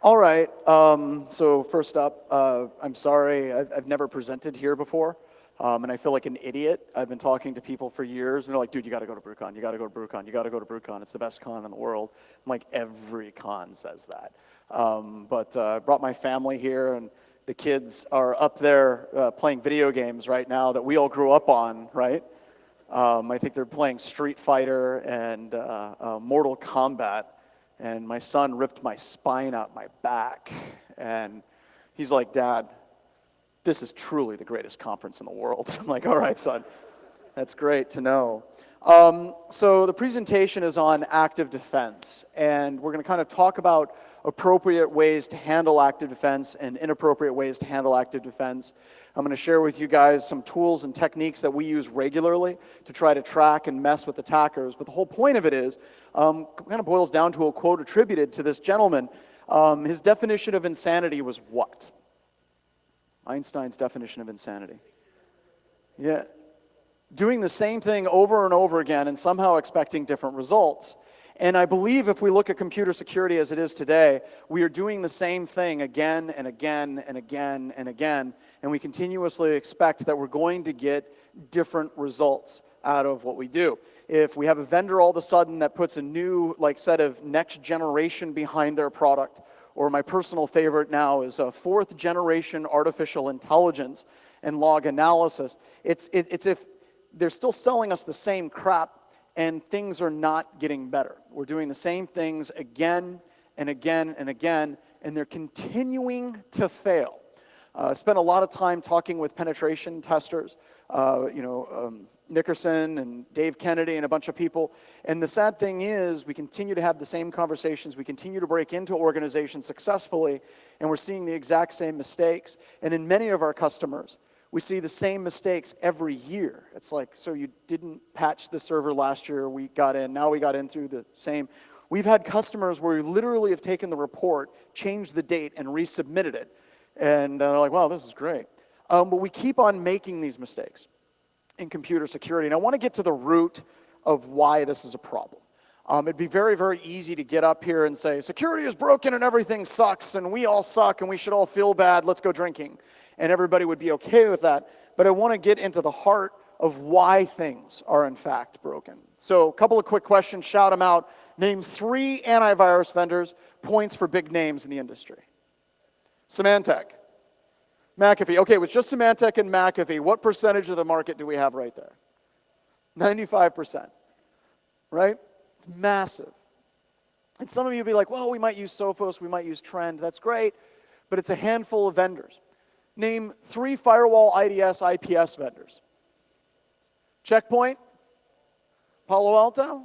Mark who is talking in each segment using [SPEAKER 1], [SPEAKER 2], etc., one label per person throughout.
[SPEAKER 1] All right. So first up, I'm sorry. I've never presented here before, and I feel like an idiot. I've been talking to people for years, and they're like, "Dude, you got to go to BruCON. You got to go to BruCON. You got to go to BruCON. It's the best con in the world." I'm like, every con says that. But I brought my family here, and the kids are up there playing video games right now that we all grew up on, right? I think they're playing Street Fighter and Mortal Kombat. And my son ripped my spine out my back. And he's like, "Dad, this is truly the greatest conference in the world." I'm like, "All right, son, that's great to know." So the presentation is on active defense. And we're going to kind of talk about appropriate ways to handle active defense and inappropriate ways to handle active defense. I'm going to share with you guys some tools and techniques that we use regularly to try to track and mess with attackers. But the whole point of it is, kind of boils down to a quote attributed to this gentleman. His definition of insanity was what? Einstein's definition of insanity. Yeah. Doing the same thing over and over again and somehow expecting different results. And I believe if we look at computer security as it is today, we are doing the same thing again and again and again and again, and we continuously expect that we're going to get different results out of what we do. If we have a vendor all of a sudden that puts a new set of next generation behind their product, or my personal favorite now is a fourth generation artificial intelligence and log analysis, it's if they're still selling us the same crap and things are not getting better. We're doing the same things again and again and again, and they're continuing to fail. Spent a lot of time talking with penetration testers, Nickerson and Dave Kennedy and a bunch of people. And the sad thing is we continue to have the same conversations. We continue to break into organizations successfully, and we're seeing the exact same mistakes. And in many of our customers, we see the same mistakes every year. It's like, so you didn't patch the server last year, we got in, now we got in through the same. We've had customers where we literally have taken the report, changed the date, and resubmitted it. And they're like, "Wow, this is great." But we keep on making these mistakes in computer security. And I want to get to the root of why this is a problem. It'd be very, very easy to get up here and say, security is broken and everything sucks and we all suck and we should all feel bad, let's go drinking. And everybody would be okay with that. But I want to get into the heart of why things are in fact broken. So a couple of quick questions, shout them out. Name 3 antivirus vendors, points for big names in the industry. Symantec. McAfee. Okay, with just Symantec and McAfee, what percentage of the market do we have right there? 95%, right? It's massive. And some of you will be like, well, we might use Sophos, we might use Strand. That's great, but it's a handful of vendors. Name 3 firewall IDS IPS vendors. Checkpoint, Palo Alto,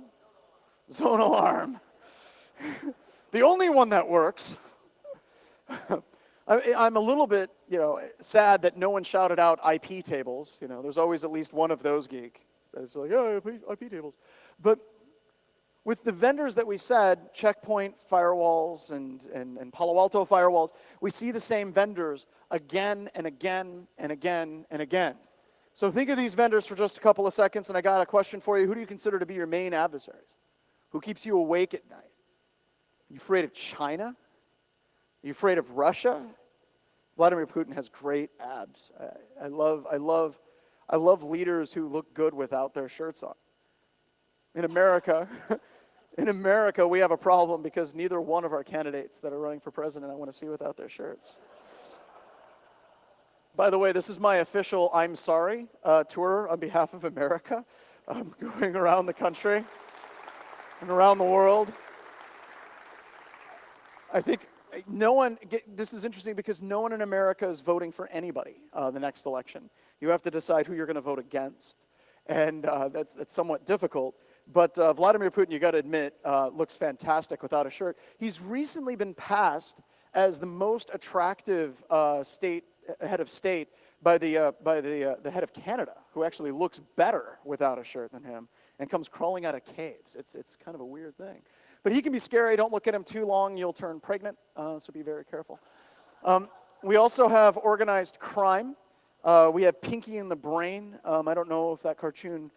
[SPEAKER 1] Zone Alarm. The only one that works. I'm a little bit, sad that no one shouted out IP tables. There's always at least one of those geek. It's like, oh, IP tables. But with the vendors that we said, Checkpoint firewalls and Palo Alto firewalls, we see the same vendors again and again and again and again. So think of these vendors for just a couple of seconds, and I got a question for you. Who do you consider to be your main adversaries? Who keeps you awake at night? Are you afraid of China? Are you afraid of Russia? Vladimir Putin has great abs. I love leaders who look good without their shirts on. In America, we have a problem because neither one of our candidates that are running for president I want to see without their shirts. By the way, this is my official I'm sorry tour on behalf of America. I'm going around the country and around the world. I think this is interesting because no one in America is voting for anybody the next election. You have to decide who you're going to vote against, and that's somewhat difficult. But Vladimir Putin, you got to admit, looks fantastic without a shirt. He's recently been passed as the most attractive head of state by the head of Canada, who actually looks better without a shirt than him and comes crawling out of caves. It's kind of a weird thing. But he can be scary. Don't look at him too long. You'll turn pregnant, so be very careful. We also have organized crime. We have Pinky in the Brain. I don't know if that cartoon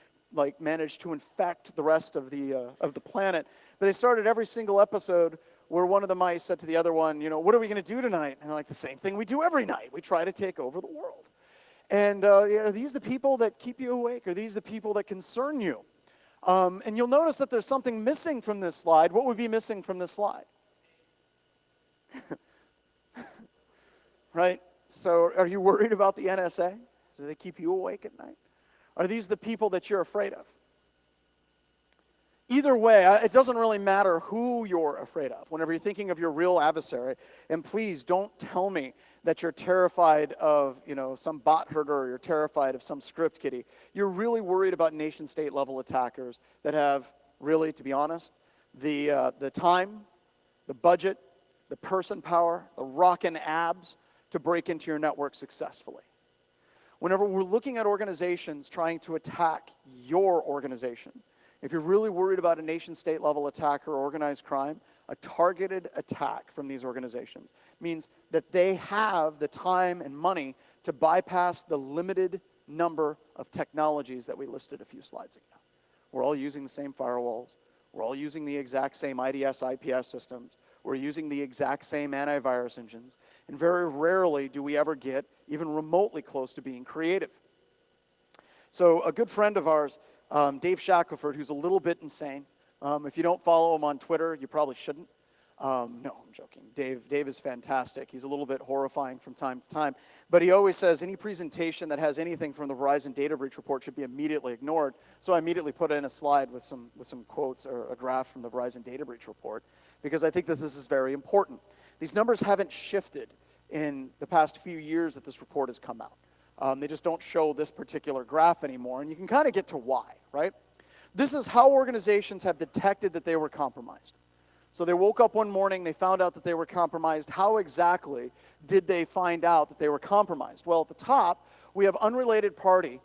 [SPEAKER 1] managed to infect the rest of the planet. But they started every single episode where one of the mice said to the other one, what are we going to do tonight? And they're like, the same thing we do every night. We try to take over the world. And are these the people that keep you awake? Are these the people that concern you? And you'll notice that there's something missing from this slide. What would be missing from this slide? Right? So are you worried about the NSA? Do they keep you awake at night? Are these the people that you're afraid of? Either way, it doesn't really matter who you're afraid of whenever you're thinking of your real adversary. And please don't tell me that you're terrified of, some bot herder, or you're terrified of some script kiddie. You're really worried about nation-state level attackers that have really, to be honest, the time, the budget, the person power, the rockin' abs to break into your network successfully. Whenever we're looking at organizations trying to attack your organization, if you're really worried about a nation-state level attack or organized crime, a targeted attack from these organizations means that they have the time and money to bypass the limited number of technologies that we listed a few slides ago. We're all using the same firewalls. We're all using the exact same IDS, IPS systems. We're using the exact same antivirus engines. And very rarely do we ever get even remotely close to being creative. So a good friend of ours, Dave Shackelford, who's a little bit insane. If you don't follow him on Twitter, you probably shouldn't. No, I'm joking. Dave is fantastic. He's a little bit horrifying from time to time. But he always says any presentation that has anything from the Verizon data breach report should be immediately ignored. So I immediately put in a slide with some quotes or a graph from the Verizon data breach report because I think that this is very important. These numbers haven't shifted in the past few years that this report has come out. They just don't show this particular graph anymore, and you can kind of get to why, right? This is how organizations have detected that they were compromised. So they woke up one morning, they found out that they were compromised. How exactly did they find out that they were compromised? Well, at the top, we have unrelated party,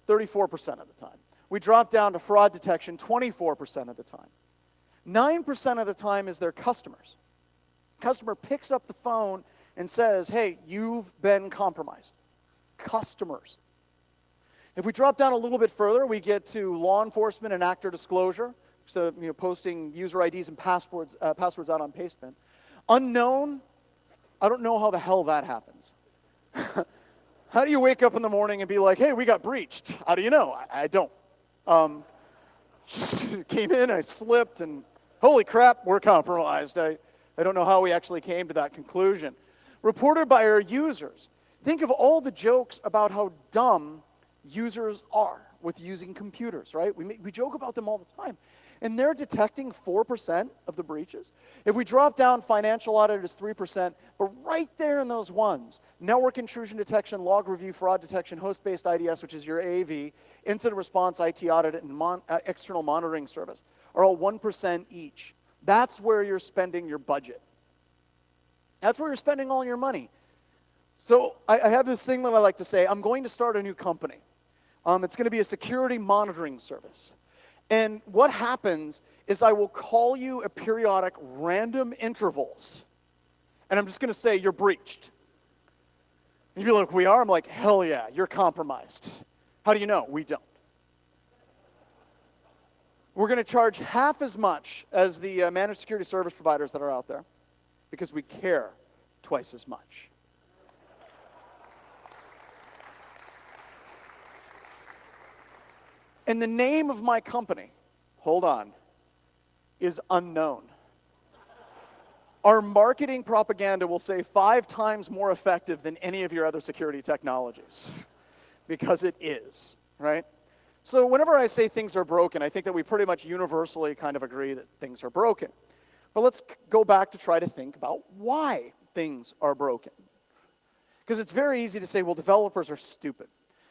[SPEAKER 1] 34% of the time. We drop down to fraud detection, 24% of the time. 9% of the time is their customers. Customer picks up the phone and says, hey, you've been compromised. Customers. If we drop down a little bit further, we get to law enforcement and actor disclosure, so posting user IDs and passwords out on Pastebin. Unknown, I don't know how the hell that happens. How do you wake up in the morning and be like, hey, we got breached? How do you know? I don't. Just came in, I slipped, and holy crap, we're compromised. I don't know how we actually came to that conclusion. Reported by our users. Think of all the jokes about how dumb users are with using computers, right? We joke about them all the time. And they're detecting 4% of the breaches. If we drop down, financial audit is 3%, but right there in those ones, network intrusion detection, log review, fraud detection, host-based IDS, which is your AV, incident response, IT audit, and external monitoring service, are all 1% each. That's where you're spending your budget. That's where you're spending all your money. So I have this thing that I like to say, I'm going to start a new company. It's going to be a security monitoring service. And what happens is I will call you at periodic random intervals. And I'm just going to say, you're breached. And you'll be like, we are? I'm like, hell yeah, you're compromised. How do you know? We don't. We're going to charge half as much as the managed security service providers that are out there because we care twice as much. And the name of my company, hold on, is unknown. Our marketing propaganda will say 5 times more effective than any of your other security technologies, because it is, right? So whenever I say things are broken, I think that we pretty much universally kind of agree that things are broken. But let's go back to try to think about why things are broken. Because it's very easy to say, well, developers are stupid.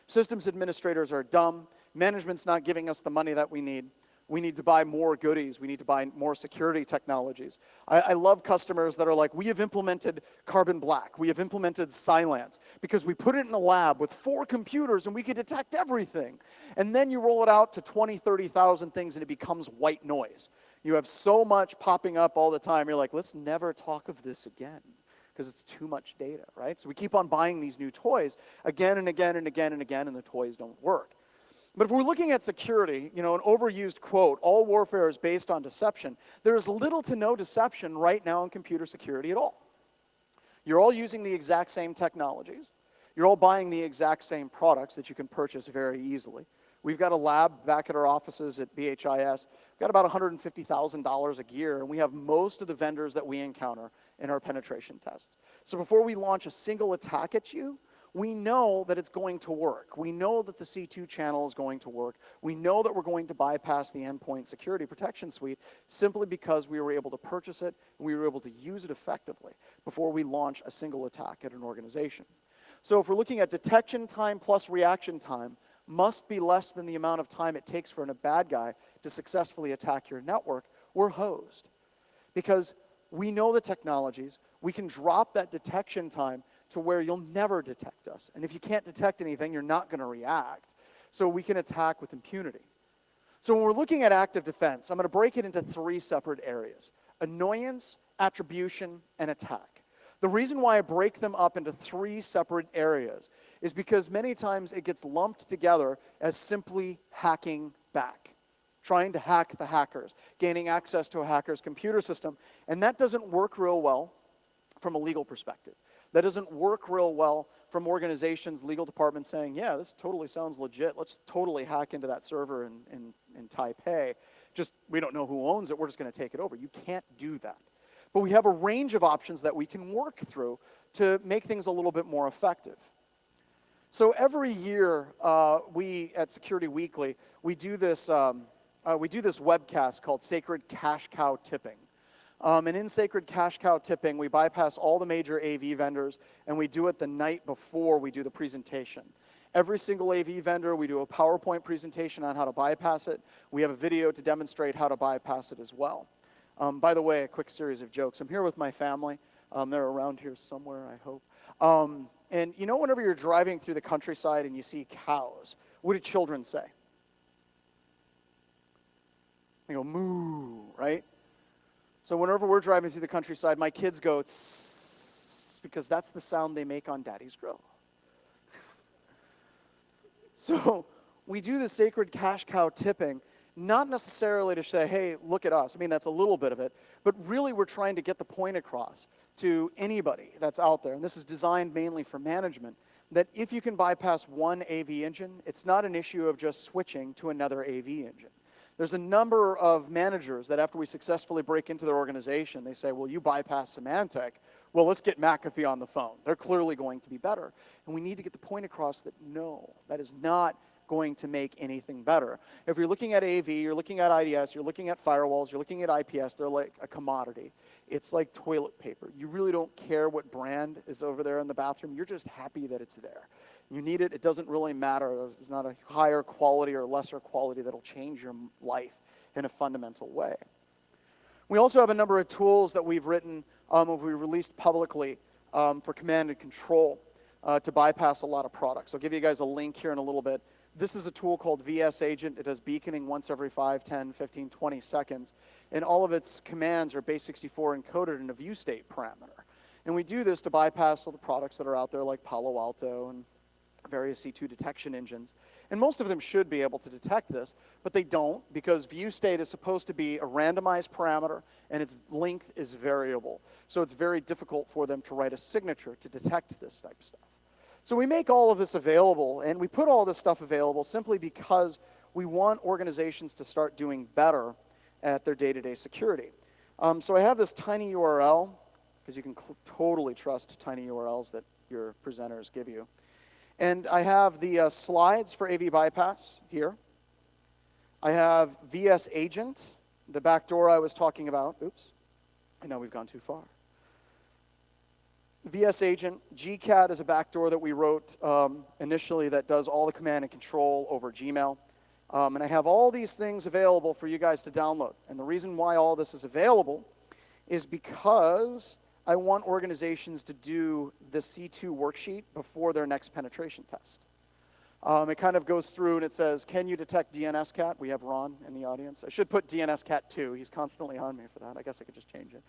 [SPEAKER 1] Systems administrators are dumb. Management's not giving us the money that we need. We need to buy more goodies. We need to buy more security technologies. I love customers that are like, we have implemented Carbon Black. We have implemented Cylance because we put it in a lab with 4 computers and we could detect everything. And then you roll it out to 20, 30,000 things and it becomes white noise. You have so much popping up all the time. You're like, let's never talk of this again because it's too much data, right? So we keep on buying these new toys again and again and again and again, and the toys don't work. But if we're looking at security, an overused quote, all warfare is based on deception, there is little to no deception right now in computer security at all. You're all using the exact same technologies. You're all buying the exact same products that you can purchase very easily. We've got a lab back at our offices at BHIS. We've got about $150,000 a year, and we have most of the vendors that we encounter in our penetration tests. So before we launch a single attack at you, we know that it's going to work. We know that the C2 channel is going to work. We know that we're going to bypass the endpoint security protection suite simply because we were able to purchase it and we were able to use it effectively before we launch a single attack at an organization. So if we're looking at detection time plus reaction time must be less than the amount of time it takes for a bad guy to successfully attack your network, we're hosed. Because we know the technologies, we can drop that detection time to where you'll never detect us. And if you can't detect anything, you're not going to react. So we can attack with impunity. So when we're looking at active defense, I'm going to break it into 3 separate areas: annoyance, attribution, and attack. The reason why I break them up into 3 separate areas is because many times it gets lumped together as simply hacking back, trying to hack the hackers, gaining access to a hacker's computer system, and that doesn't work real well from a legal perspective. That doesn't work real well from organizations, legal departments saying, yeah, this totally sounds legit. Let's totally hack into that server in Taipei. Just, we don't know who owns it. We're just going to take it over. You can't do that. But we have a range of options that we can work through to make things a little bit more effective. So every year, we at Security Weekly, we do this webcast called Sacred Cash Cow Tipping. And in Sacred Cash Cow Tipping, we bypass all the major AV vendors, and we do it the night before we do the presentation. Every single AV vendor, we do a PowerPoint presentation on how to bypass it. We have a video to demonstrate how to bypass it as well. By the way, a quick series of jokes. I'm here with my family. They're around here somewhere, I hope. And you know, whenever you're driving through the countryside and you see cows, what do children say? They go, moo, right? So whenever we're driving through the countryside, my kids go, tss, because that's the sound they make on Daddy's Grill. So we do the Sacred Cash Cow Tipping, not necessarily to say, hey, look at us. I mean, that's a little bit of it. But really, we're trying to get the point across to anybody that's out there, and this is designed mainly for management, that if you can bypass one AV engine, it's not an issue of just switching to another AV engine. There's a number of managers that after we successfully break into their organization, they say, well, you bypass Symantec. Well, let's get McAfee on the phone. They're clearly going to be better. And we need to get the point across that no, that is not going to make anything better. If you're looking at AV, you're looking at IDS, you're looking at firewalls, you're looking at IPS, they're like a commodity. It's like toilet paper. You really don't care what brand is over there in the bathroom. You're just happy that it's there. You need it. It doesn't really matter. There's not a higher quality or lesser quality that'll change your life in a fundamental way. We also have a number of tools that we've written, we released publicly for command and control to bypass a lot of products. I'll give you guys a link here in a little bit. This is a tool called VS Agent. It does beaconing once every 5, 10, 15, 20 seconds. And all of its commands are base64 encoded in a view state parameter. And we do this to bypass all the products that are out there like Palo Alto and various C2 detection engines. And most of them should be able to detect this, but they don't because view state is supposed to be a randomized parameter and its length is variable. So it's very difficult for them to write a signature to detect this type of stuff. So we make all of this available, and we put all this stuff available simply because we want organizations to start doing better at their day-to-day security. So I have this tiny URL, because you can totally trust tiny URLs that your presenters give you. And I have the slides for AV bypass here. I have VS Agent, the backdoor I was talking about. Oops, I know we've gone too far. VS Agent, GCAT is a backdoor that we wrote initially that does all the command and control over Gmail. And I have all these things available for you guys to download. And the reason why all this is available is because I want organizations to do the C2 worksheet before their next penetration test. It kind of goes through and it says, can you detect DNSCAT? We have Ron in the audience. I should put DNSCAT 2. He's constantly on me for that. I guess I could just change it.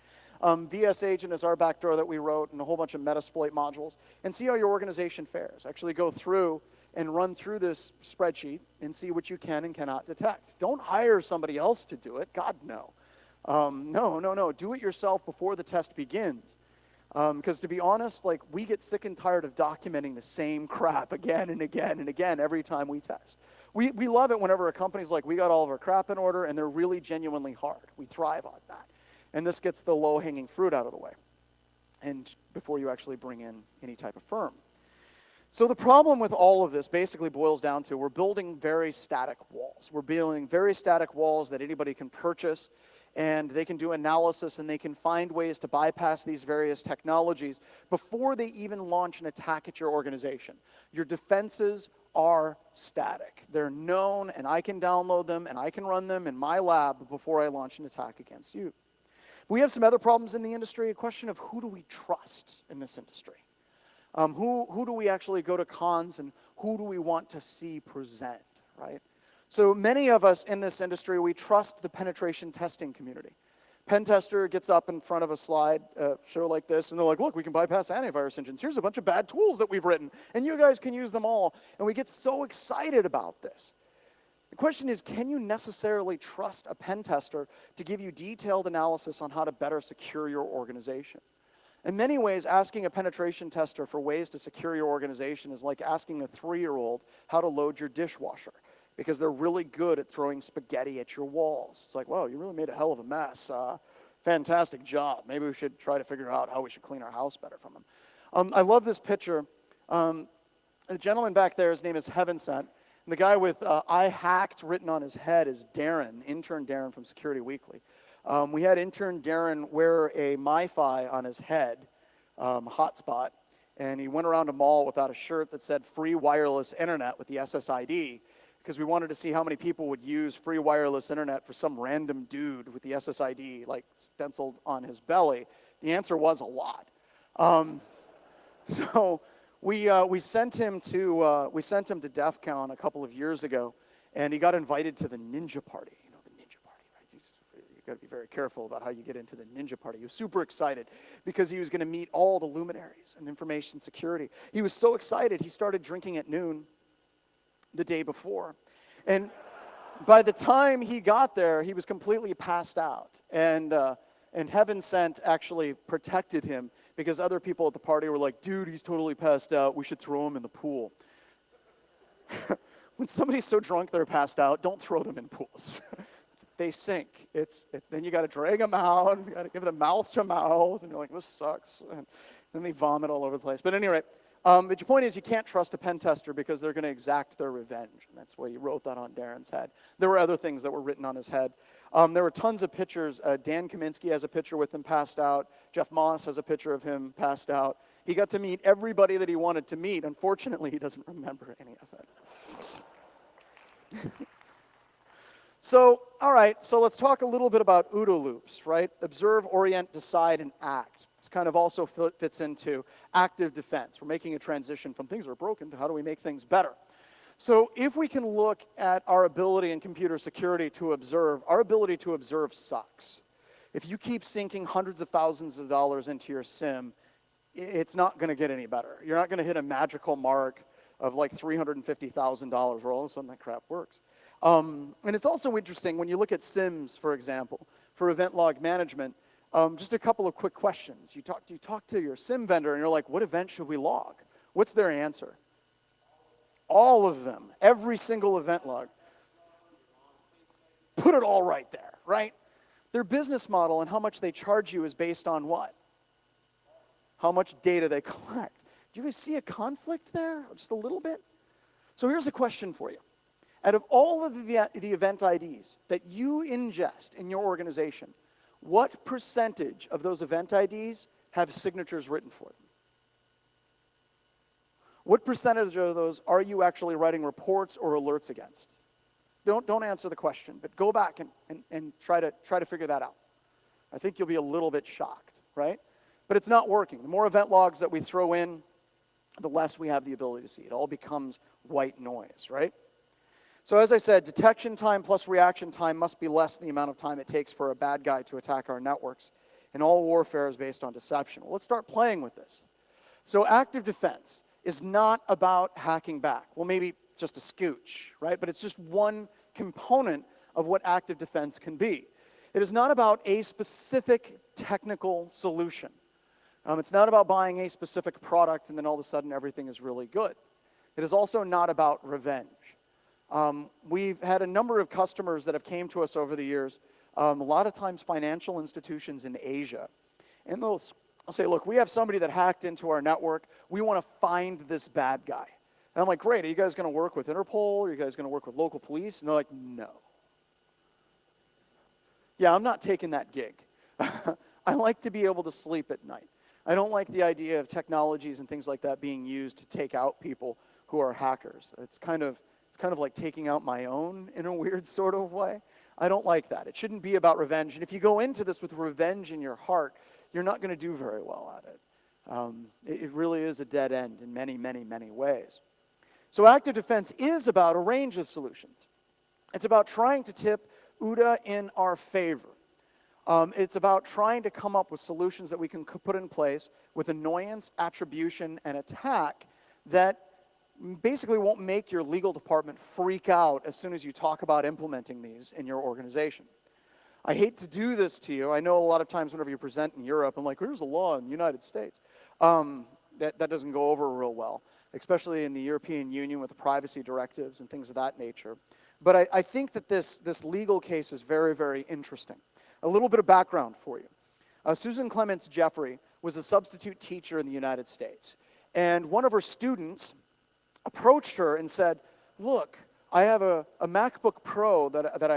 [SPEAKER 1] VS Agent is our backdoor that we wrote and a whole bunch of Metasploit modules. And see how your organization fares. Actually go through and run through this spreadsheet and see what you can and cannot detect. Don't hire somebody else to do it. God, no. No. Do it yourself before the test begins. Because to be honest, like, we get sick and tired of documenting the same crap again and again and again every time we test. We love it whenever a company's like, we got all of our crap in order, and they're really genuinely hard. We thrive on that. And this gets the low-hanging fruit out of the way, and before you actually bring in any type of firm. So the problem with all of this basically boils down to we're building very static walls. We're building very static walls that anybody can purchase, and they can do analysis, and they can find ways to bypass these various technologies before they even launch an attack at your organization. Your defenses are static. They're known, and I can download them, and I can run them in my lab before I launch an attack against you. We have some other problems in the industry, a question of who do we trust in this industry? Who do we actually go to cons, and who do we want to see present, right? So many of us in this industry, we trust the penetration testing community. Pen tester gets up in front of a slide show like this, and they're like, look, we can bypass antivirus engines. Here's a bunch of bad tools that we've written, and you guys can use them all. And we get so excited about this. The question is, can you necessarily trust a pen tester to give you detailed analysis on how to better secure your organization? In many ways, asking a penetration tester for ways to secure your organization is like asking a 3-year-old how to load your dishwasher, because they're really good at throwing spaghetti at your walls. It's like, wow, you really made a hell of a mess. Fantastic job. Maybe we should try to figure out how we should clean our house better from them. I love this picture. The gentleman back there, his name is Heaven Sent. And the guy with I hacked written on his head is Darren, intern Darren from Security Weekly. We had intern Darren wear a MiFi on his head, hotspot, and he went around a mall without a shirt that said free wireless internet with the SSID, because we wanted to see how many people would use free wireless internet for some random dude with the SSID like stenciled on his belly. The answer was a lot. So we sent him to DEF CON a couple of years ago, and he got invited to the Ninja Party. You know, the Ninja Party, right? You got to be very careful about how you get into the Ninja Party. He was super excited because he was going to meet all the luminaries in information security. He was so excited, he started drinking at noon the day before. And by the time he got there, he was completely passed out. And Heaven Sent actually protected him, because other people at the party were like, dude, he's totally passed out. We should throw him in the pool. When somebody's so drunk they're passed out, don't throw them in pools. They sink. Then you got to drag them out, and you got to give them mouth to mouth, and you're like, this sucks. And then they vomit all over the place. But anyway, but your point is, you can't trust a pen tester because they're going to exact their revenge. And that's why you wrote that on Darren's head. There were other things that were written on his head. There were tons of pictures. Dan Kaminsky has a picture with him passed out. Jeff Moss has a picture of him passed out. He got to meet everybody that he wanted to meet. Unfortunately, he doesn't remember any of it. So, all right, so let's talk a little bit about OODA loops, right? Observe, orient, decide, and act. This kind of also fits into active defense. We're making a transition from things are broken to how do we make things better. So if we can look at our ability in computer security to observe, our ability to observe sucks. If you keep sinking hundreds of thousands of dollars into your SIM, it's not going to get any better. You're not going to hit a magical mark of like $350,000 where all of a sudden that crap works. And it's also interesting when you look at SIMs, for example, for event log management. Just a couple of quick questions. You talk to your SIM vendor, and you're like, what event should we log? What's their answer? All of them. Every single event log. Put it all right there, right? Their business model and how much they charge you is based on what? How much data they collect. Do you guys see a conflict there? Just a little bit? So here's a question for you. Out of all of the event IDs that you ingest in your organization, what percentage of those event IDs have signatures written for them? What percentage of those are you actually writing reports or alerts against? Don't answer the question, but go back and try to figure that out. I think you'll be a little bit shocked, right? But it's not working. The more event logs that we throw in, the less we have the ability to see. It all becomes white noise, right? So as I said, detection time plus reaction time must be less than the amount of time it takes for a bad guy to attack our networks. And all warfare is based on deception. Well, let's start playing with this. So active defense. is not about hacking back. Well, maybe just a scooch, right? But it's just one component of what active defense can be. It is not about a specific technical solution. It's not about buying a specific product and then all of a sudden everything is really good. It is also not about revenge. We've had a number of customers that have came to us over the years, a lot of times financial institutions in Asia. And they'll say, look, we have somebody that hacked into our network. We want to find this bad guy. And I'm like, great, are you guys going to work with Interpol? Are you guys going to work with local police? And they're like, no. Yeah, I'm not taking that gig. I like to be able to sleep at night. I don't like the idea of technologies and things like that being used to take out people who are hackers. It's kind of like taking out my own in a weird sort of way. I don't like that. It shouldn't be about revenge. And if you go into this with revenge in your heart, you're not going to do very well at it. It really is a dead end in many, many, many ways. So active defense is about a range of solutions. It's about trying to tip OODA in our favor. It's about trying to come up with solutions that we can put in place with annoyance, attribution, and attack that basically won't make your legal department freak out as soon as you talk about implementing these in your organization. I hate to do this to you. I know a lot of times whenever you present in Europe, I'm like, here's a law in the United States. That doesn't go over real well, especially in the European Union with the privacy directives and things of that nature. But I think that this legal case is very, very interesting. A little bit of background for you. Susan Clements Jeffrey was a substitute teacher in the United States. And one of her students approached her and said, look, I have a MacBook Pro that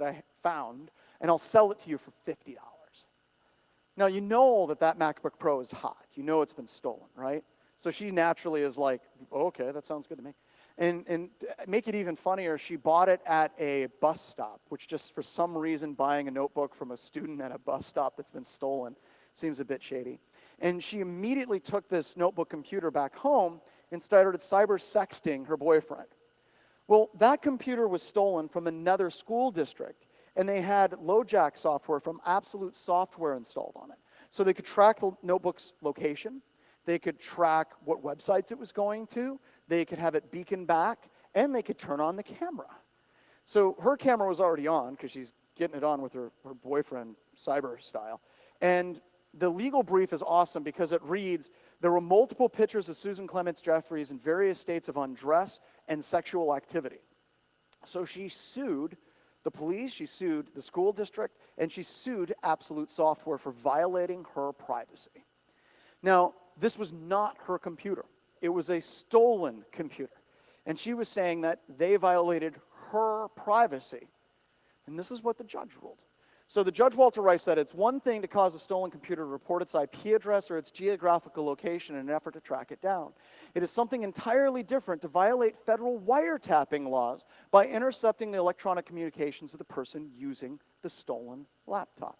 [SPEAKER 1] I found, and I'll sell it to you for $50. Now, you know that MacBook Pro is hot. You know it's been stolen, right? So she naturally is like, oh, okay, that sounds good to me. And make it even funnier, she bought it at a bus stop, which just for some reason buying a notebook from a student at a bus stop that's been stolen seems a bit shady. And she immediately took this notebook computer back home and started cyber sexting her boyfriend. Well, that computer was stolen from another school district, and they had LoJack software from Absolute Software installed on it. So they could track the notebook's location, they could track what websites it was going to, they could have it beacon back, and they could turn on the camera. So her camera was already on, because she's getting it on with her boyfriend, cyber style. And the legal brief is awesome because it reads, there were multiple pictures of Susan Clements Jeffries in various states of undress and sexual activity. So she sued the police, she sued the school district, and she sued Absolute Software for violating her privacy. Now, this was not her computer. It was a stolen computer. And she was saying that they violated her privacy. And this is what the judge ruled. So the judge, Walter Rice, said it's one thing to cause a stolen computer to report its IP address or its geographical location in an effort to track it down. It is something entirely different to violate federal wiretapping laws by intercepting the electronic communications of the person using the stolen laptop.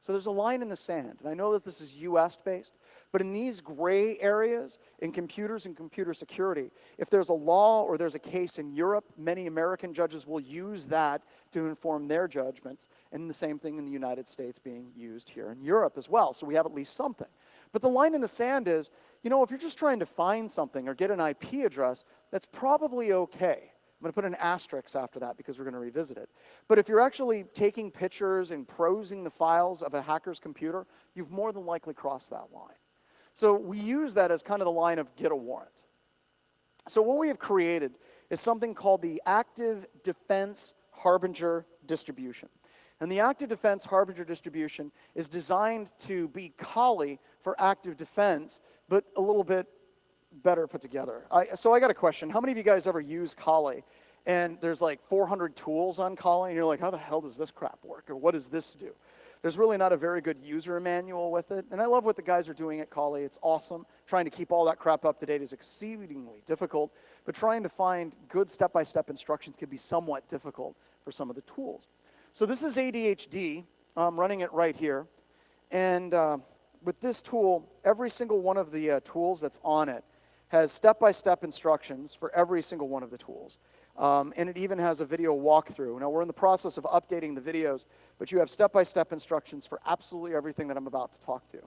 [SPEAKER 1] So there's a line in the sand, and I know that this is US-based, but in these gray areas, in computers and computer security, if there's a law or there's a case in Europe, many American judges will use that to inform their judgments, and the same thing in the United States being used here in Europe as well, so we have at least something. But the line in the sand is, you know, if you're just trying to find something or get an IP address, that's probably okay. I'm going to put an asterisk after that because we're going to revisit it. But if you're actually taking pictures and prosing the files of a hacker's computer, you've more than likely crossed that line. So we use that as kind of the line of get a warrant. So what we have created is something called the Active Defense Harbinger Distribution. And the Active Defense Harbinger Distribution is designed to be Kali for active defense, but a little bit better put together. So I got a question. How many of you guys ever use Kali? And there's like 400 tools on Kali, and you're like, how the hell does this crap work? Or what does this do? There's really not a very good user manual with it. And I love what the guys are doing at Kali. It's awesome. Trying to keep all that crap up to date is exceedingly difficult, but trying to find good step-by-step instructions can be somewhat difficult for some of the tools. So this is ADHD. I'm running it right here. And with this tool, every single one of the tools that's on it has step-by-step instructions for every single one of the tools. And it even has a video walkthrough. Now, we're in the process of updating the videos, but you have step-by-step instructions for absolutely everything that I'm about to talk to.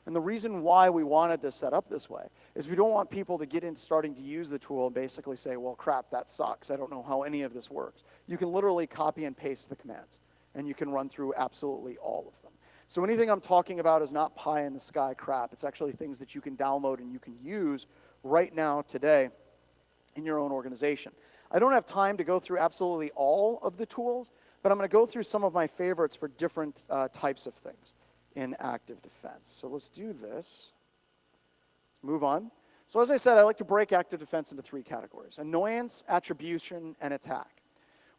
[SPEAKER 1] And the reason why we wanted this set up this way is we don't want people to get in starting to use the tool and basically say, well, crap, that sucks. I don't know how any of this works. You can literally copy and paste the commands, and you can run through absolutely all of them. So anything I'm talking about is not pie in the sky crap. It's actually things that you can download and you can use right now, today, in your own organization. I don't have time to go through absolutely all of the tools, but I'm going to go through some of my favorites for different types of things in active defense. So let's do this. Let's move on. So as I said, I like to break active defense into 3 categories: annoyance, attribution, and attack.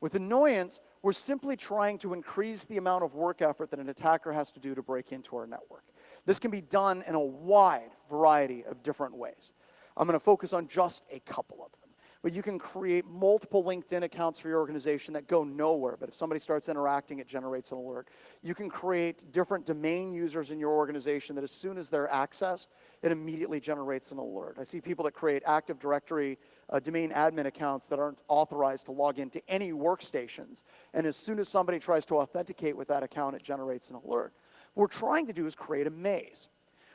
[SPEAKER 1] With annoyance, we're simply trying to increase the amount of work effort that an attacker has to do to break into our network. This can be done in a wide variety of different ways. I'm going to focus on just a couple of them. But you can create multiple LinkedIn accounts for your organization that go nowhere, but if somebody starts interacting, it generates an alert. You can create different domain users in your organization that as soon as they're accessed, it immediately generates an alert. I see people that create Active Directory domain admin accounts that aren't authorized to log into any workstations, and as soon as somebody tries to authenticate with that account, it generates an alert. What we're trying to do is create a maze.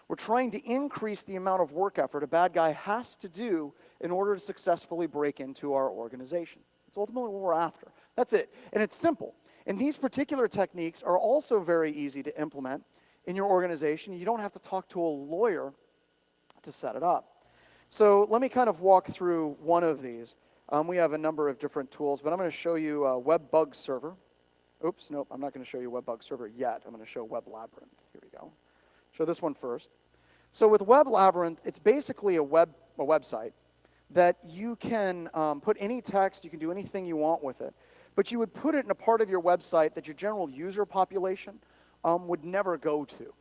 [SPEAKER 1] We're trying to increase the amount of work effort a bad guy has to do in order to successfully break into our organization. It's ultimately what we're after. That's it. And it's simple. And these particular techniques are also very easy to implement in your organization. You don't have to talk to a lawyer to set it up. So let me kind of walk through one of these. We have a number of different tools, but I'm going to show you Web Bug Server. Oops, nope, I'm not going to show you Web Bug Server yet. I'm going to show Web Labyrinth. Here we go. Show this one first. So with Web Labyrinth, it's basically a website that you can put any text, you can do anything you want with it, but you would put it in a part of your website that your general user population would never go to.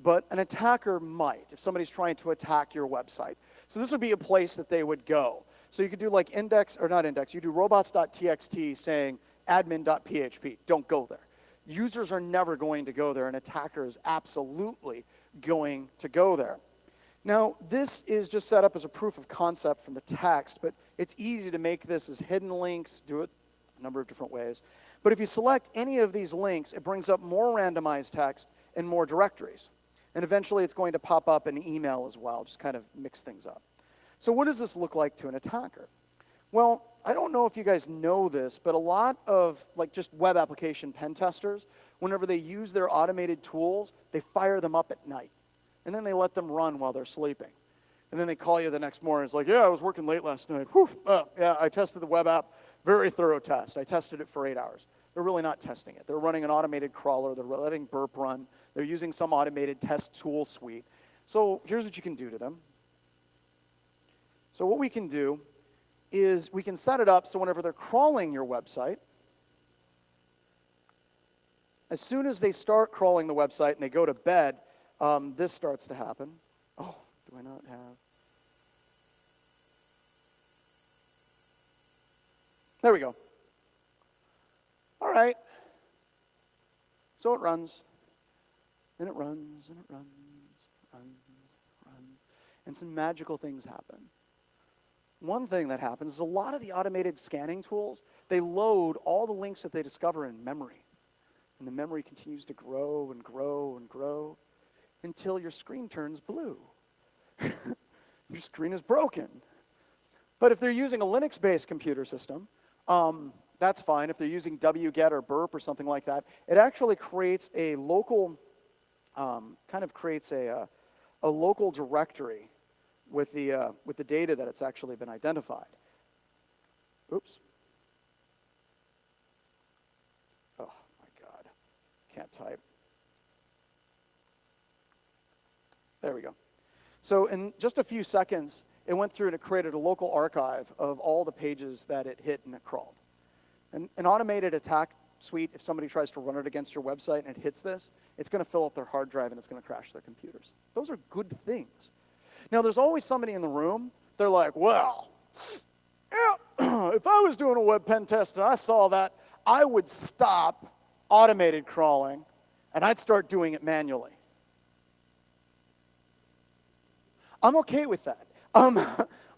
[SPEAKER 1] But an attacker might, if somebody's trying to attack your website. So this would be a place that they would go. So you could do like index, or not index, you do robots.txt saying admin.php. Don't go there. Users are never going to go there, and attackers absolutely going to go there. Now, this is just set up as a proof of concept from the text, but it's easy to make this as hidden links, do it a number of different ways. But if you select any of these links, it brings up more randomized text and more directories. And eventually it's going to pop up an email as well, just kind of mix things up. So what does this look like to an attacker? Well, I don't know if you guys know this, but a lot of like just web application pen testers, whenever they use their automated tools, they fire them up at night. And then they let them run while they're sleeping. And then they call you the next morning. It's like, yeah, I was working late last night. Whew, yeah, I tested the web app. Very thorough test. I tested it for 8 hours. They're really not testing it. They're running an automated crawler. They're letting burp run. They're using some automated test tool suite. So here's what you can do to them. So what we can do is we can set it up so whenever they're crawling your website, as soon as they start crawling the website and they go to bed, this starts to happen. Oh, do I not have? There we go. All right. So it runs, and it runs, and it runs, runs, and some magical things happen. One thing that happens is a lot of the automated scanning tools, they load all the links that they discover in memory. And the memory continues to grow and grow and grow until your screen turns blue. Your screen is broken. But if they're using a Linux-based computer system, that's fine. If they're using wget or burp or something like that, it actually creates a local, creates a local directory with the data that it's actually been identified. Oops. Oh my God, can't type. There we go. So in just a few seconds, it went through and it created a local archive of all the pages that it hit and it crawled. And an automated attack suite, if somebody tries to run it against your website and it hits this, it's going to fill up their hard drive and it's going to crash their computers. Those are good things. Now, there's always somebody in the room, they're like, well, yeah, if I was doing a web pen test and I saw that, I would stop automated crawling and I'd start doing it manually. I'm okay with that.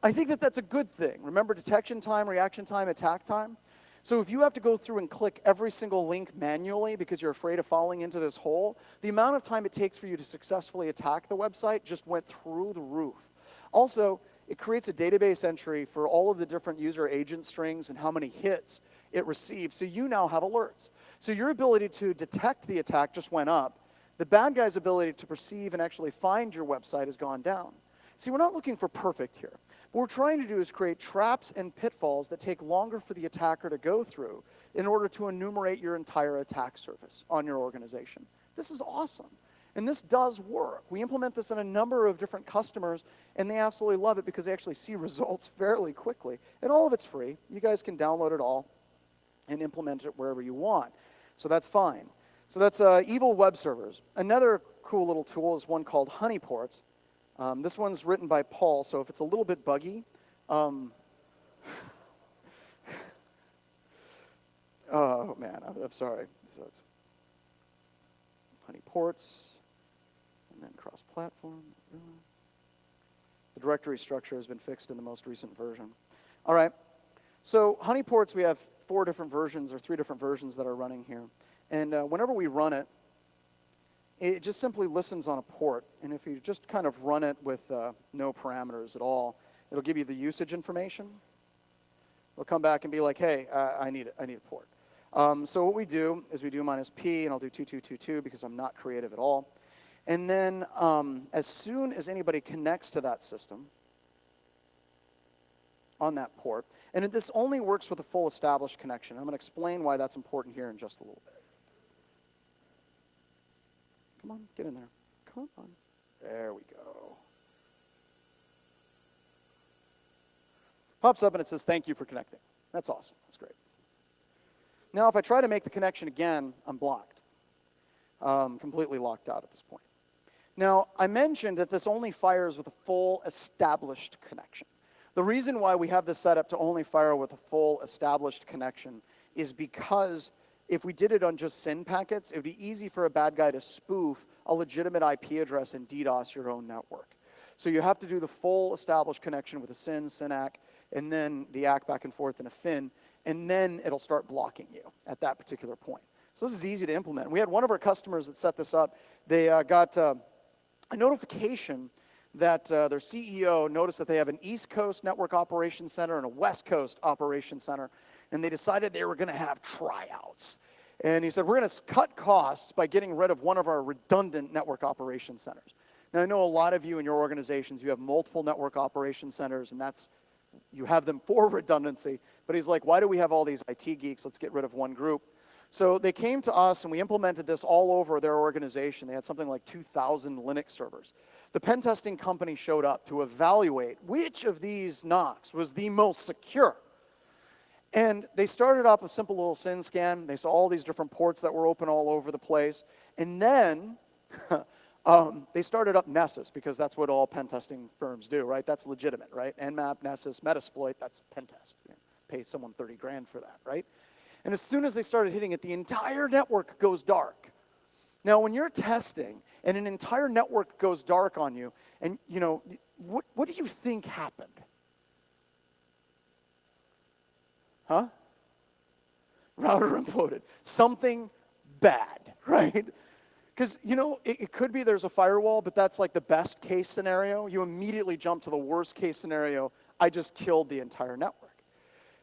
[SPEAKER 1] I think that that's a good thing. Remember detection time, reaction time, attack time? So if you have to go through and click every single link manually because you're afraid of falling into this hole, the amount of time it takes for you to successfully attack the website just went through the roof. Also, it creates a database entry for all of the different user agent strings and how many hits it receives, so you now have alerts. So your ability to detect the attack just went up. The bad guy's ability to perceive and actually find your website has gone down. See, we're not looking for perfect here. What we're trying to do is create traps and pitfalls that take longer for the attacker to go through in order to enumerate your entire attack surface on your organization. This is awesome. And this does work. We implement this on a number of different customers, and they absolutely love it because they actually see results fairly quickly. And all of it's free. You guys can download it all and implement it wherever you want. So that's fine. So that's evil web servers. Another cool little tool is one called honeyports. This one's written by Paul, so if it's a little bit buggy, oh man, I'm sorry. So it's honeyports, and then cross-platform. The directory structure has been fixed in the most recent version. All right, so honeyports, we have 4 different versions or 3 different versions that are running here. And whenever we run it, it just simply listens on a port, and if you just kind of run it with no parameters at all, it'll give you the usage information. It'll come back and be like, hey, I need a port. So what we do is we do -p, and I'll do 2222 because I'm not creative at all. And then as soon as anybody connects to that system on that port, and this only works with a full established connection. I'm going to explain why that's important here in just a little bit. Come on, get in there. Come on. There we go. Pops up and it says, thank you for connecting. That's awesome. That's great. Now, if I try to make the connection again, I'm blocked. Completely locked out at this point. Now, I mentioned that this only fires with a full established connection. The reason why we have this set up to only fire with a full established connection is because if we did it on just SYN packets, it would be easy for a bad guy to spoof a legitimate IP address and DDoS your own network. So you have to do the full established connection with a SYN, SYNAC, and then the ACK back and forth in a FIN, and then it'll start blocking you at that particular point. So this is easy to implement. We had one of our customers that set this up. They got a notification that their CEO noticed that they have an East Coast Network Operations Center and a West Coast Operations Center, and they decided they were going to have tryouts. And he said, we're going to cut costs by getting rid of one of our redundant network operations centers. Now, I know a lot of you in your organizations, you have multiple network operations centers, and you have them for redundancy. But he's like, why do we have all these IT geeks? Let's get rid of one group. So they came to us, and we implemented this all over their organization. They had something like 2,000 Linux servers. The pen testing company showed up to evaluate which of these NOCs was the most secure. And they started off a simple little SYN scan. They saw all these different ports that were open all over the place. And then they started up Nessus, because that's what all pen testing firms do, right? That's legitimate, right? Nmap, Nessus, Metasploit, that's pen test. You know, pay someone 30 grand for that, right? And as soon as they started hitting it, the entire network goes dark. Now, when you're testing and an entire network goes dark on you, and you know, what do you think happened? Huh? Router imploded. Something bad, right? Because, you know, it could be there's a firewall, but that's like the best case scenario. You immediately jump to the worst case scenario. I just killed the entire network.